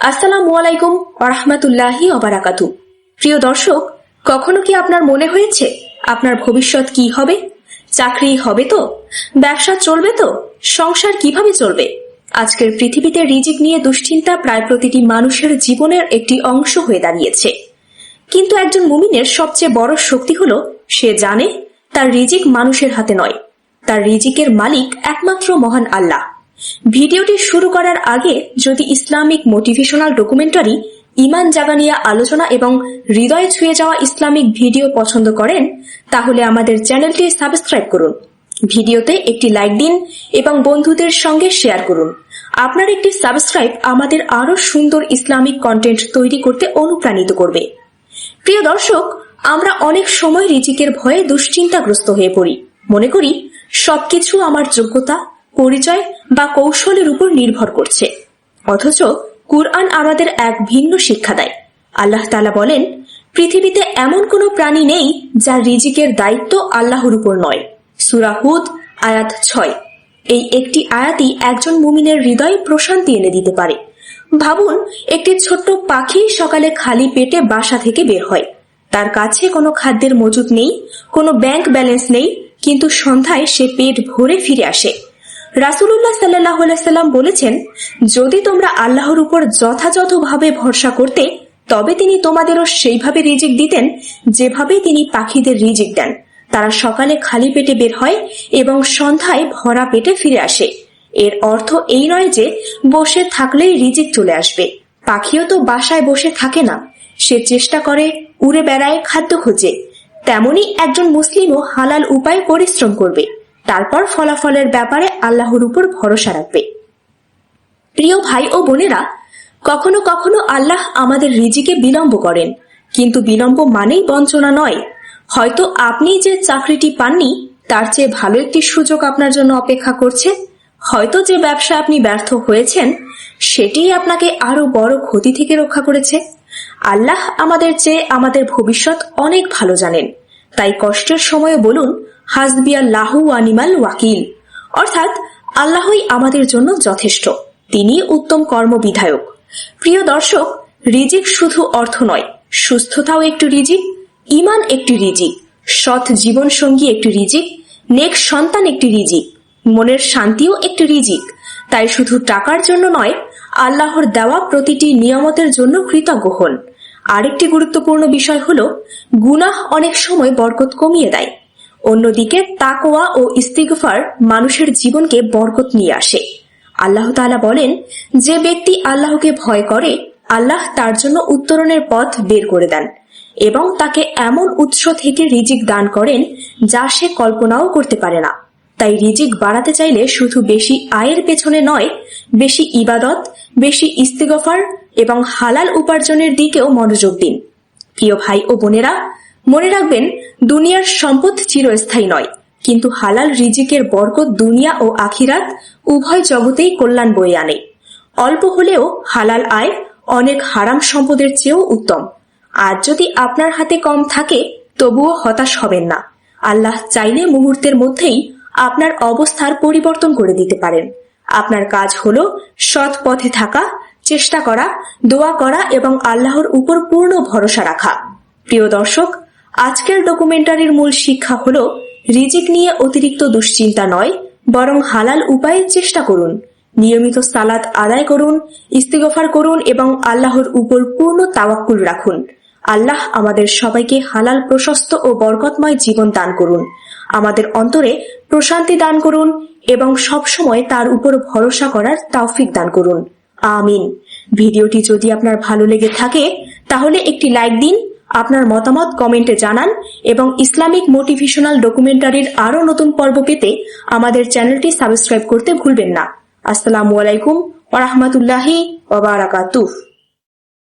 আসসালামু আলাইকুম ওয়া রাহমাতুল্লাহি ওয়া বারাকাতুহু। প্রিয় দর্শক, কখনো কি আপনার মনে হয়েছে আপনার ভবিষ্যৎ কি হবে? চাকরি হবে তো? ব্যবসা চলবে তো? সংসার কিভাবে চলবে? আজকের পৃথিবীতে রিজিক নিয়ে দুশ্চিন্তা প্রায় প্রতিটি মানুষের জীবনের একটি অংশ হয়ে দাঁড়িয়েছে। কিন্তু একজন মুমিনের সবচেয়ে বড় শক্তি হলো সে জানে তার রিজিক মানুষের হাতে নয়, তার রিজিকের মালিক একমাত্র মহান আল্লাহ। ভিডিওটি শুরু করার আগে যদি ইসলামিক মোটিভেশনাল ডকুমেন্টারি, ইমান জাগানিয়া আলোচনা এবং হৃদয় ছুঁয়ে যাওয়া ইসলামিক ভিডিও পছন্দ করেন তাহলে আমাদের চ্যানেলটি সাবস্ক্রাইব করুন, ভিডিওতে একটি লাইক দিন এবং বন্ধুদের সঙ্গে শেয়ার করুন। আপনার একটি সাবস্ক্রাইব আমাদের আরো সুন্দর ইসলামিক কন্টেন্ট তৈরি করতে অনুপ্রাণিত করবে। প্রিয় দর্শক, আমরা অনেক সময় রিজিকের ভয়ে দুশ্চিন্তাগ্রস্ত হয়ে পড়ি, মনে করি সবকিছু আমার যোগ্যতা, পরিচয় বা কৌশলের উপর নির্ভর করছে। অথচ কুরআন আমাদের এক ভিন্ন শিক্ষা দেয়। আল্লাহ তাআলা বলেন, পৃথিবীতে এমন কোনো প্রাণী নেই যার রিজিকের দায়িত্ব আল্লাহর উপর নয়। সূরা হুদ আয়াত 6। এই একটি আয়াতই একজন মুমিনের হৃদয়ে প্রশান্তি এনে দিতে পারে। ভাবুন, একটি ছোট্ট পাখি সকালে খালি পেটে বাসা থেকে বের হয়। তার কাছে কোনো খাদ্যের মজুদ নেই, কোনো ব্যাংক ব্যালেন্স নেই, কিন্তু সন্ধ্যায় সে পেট ভরে ফিরে আসে। রাসূলুল্লাহ সাল্লাল্লাহু আলাইহি সাল্লাম বলেছেন, যদি তোমরা আল্লাহর উপর যথাযথভাবে ভরসা করতে তবে তিনি তোমাদেরও সেইভাবে রিজিক দিতেন যেভাবে তিনি পাখিদের রিজিক দেন। তারা সকালে খালি পেটে বের হয় এবং সন্ধ্যায় ভরা পেটে ফিরে আসে। এর অর্থ এই নয় যে বসে থাকলেই রিজিক চলে আসবে। পাখিও তো বাসায় বসে থাকে না, সে চেষ্টা করে, উড়ে বেড়ায়, খাদ্য খোঁজে। তেমনি একজন মুসলিমও হালাল উপায়ে পরিশ্রম করবে, তারপর ফলাফলের ব্যাপারে আল্লাহর উপর ভরসা রাখবে। প্রিয় ভাই ও বোনেরা, কখনো কখনো আল্লাহ আমাদের রিজিকে বিলম্ব করেন, কিন্তু বিলম্ব মানেই বঞ্চনা নয়। হয়তো আপনি যে চাকরিটি পাননি তার চেয়ে ভালো একটি সুযোগ আপনার জন্য অপেক্ষা করছে। হয়তো যে ব্যবসা আপনি ব্যর্থ হয়েছেন সেটি আপনাকে আরো বড় ক্ষতি থেকে রক্ষা করেছে। আল্লাহ আমাদের চেয়ে আমাদের ভবিষ্যৎ অনেক ভালো জানেন। তাই কষ্টের সময়ে বলুন, হাসবিয়াল্লাহু ওয়া নিমাল ওয়াকিল, অর্থাৎ আল্লাহই আমাদের জন্য যথেষ্ট, তিনি উত্তম কর্মবিধায়ক। প্রিয় দর্শক, রিজিক শুধু অর্থ নয়, সুস্থতাও একটি রিজিক, ঈমান একটি রিজিক, সৎ জীবন সঙ্গী একটি রিজিক, নেক সন্তান একটি রিজিক, মনের শান্তিও একটি রিজিক। তাই শুধু টাকার জন্য নয়, আল্লাহর দেওয়া প্রতিটি নিয়ামতের জন্য কৃতজ্ঞ হন। আরেকটি গুরুত্বপূর্ণ বিষয় হলো, গুনাহ অনেক সময় বরকত কমিয়ে দেয়, অন্যদিকে তাকওয়া ও ইস্তিগফার মানুষের জীবনকে বরকত নিয়ে আসে। আল্লাহ তাআলা বলেন, যে ব্যক্তি আল্লাহকে ভয় করে আল্লাহ তার জন্য উত্তরণের পথ বের করে দেন এবং তাকে এমন উৎস থেকে রিজিক দান করেন যা সে কল্পনাও করতে পারে না। তাই রিজিক বাড়াতে চাইলে শুধু বেশি আয়ের পেছনে নয়, বেশি ইবাদত, বেশি ইস্তিগফার এবং হালাল উপার্জনের দিকেও মনোযোগ দিন। প্রিয় ভাই ও বোনেরা, মনে রাখবেন, দুনিয়ার সম্পদ চিরস্থায়ী নয়, কিন্তু হালাল রিজিকের বরকত দুনিয়া ও আখিরাত উভয় জগতেই কল্যাণ বয়ে আনে। অল্প হলেও হালাল আয় অনেক হারাম সম্পদের চেয়েও উত্তম। আর যদি আপনার হাতে কম থাকে তবুও হতাশ হবেন না। আল্লাহ চাইলে মুহূর্তের মধ্যেই আপনার অবস্থার পরিবর্তন করে দিতে পারেন। আপনার কাজ হলো সৎ পথে থাকা, চেষ্টা করা, দোয়া করা এবং আল্লাহর উপর পূর্ণ ভরসা রাখা। প্রিয় দর্শক, আজকের ডকুমেন্টারির মূল শিক্ষা হলো, রিজিক নিয়ে অতিরিক্ত দুশ্চিন্তা নয়, বরং হালাল উপায়ে চেষ্টা করুন। নিয়মিত সালাত আদায় করুন, ইস্তিগফার করুন এবং আল্লাহর উপর পূর্ণ তাওয়াক্কুল রাখুন। আল্লাহ আমাদের সবাইকে হালাল, প্রশস্ত ও বরকতময় জীবন দান করুন। আমাদের অন্তরে প্রশান্তি দান করুন এবং সবসময় তার উপর ভরসা করার তৌফিক দান করুন। আমিন। ভিডিওটি যদি আপনার ভালো লেগে থাকে তাহলে একটি লাইক দিন, আপনার মতামত কমেন্টে জানান এবং ইসলামিক মোটিভেশনাল ডকুমেন্টারির আরো নতুন পর্ব পেতে আমাদের চ্যানেলটি সাবস্ক্রাইব করতে ভুলবেন না। আসসালামু আলাইকুম ওয়া রাহমাতুল্লাহি ওয়া বারাকাতুহু।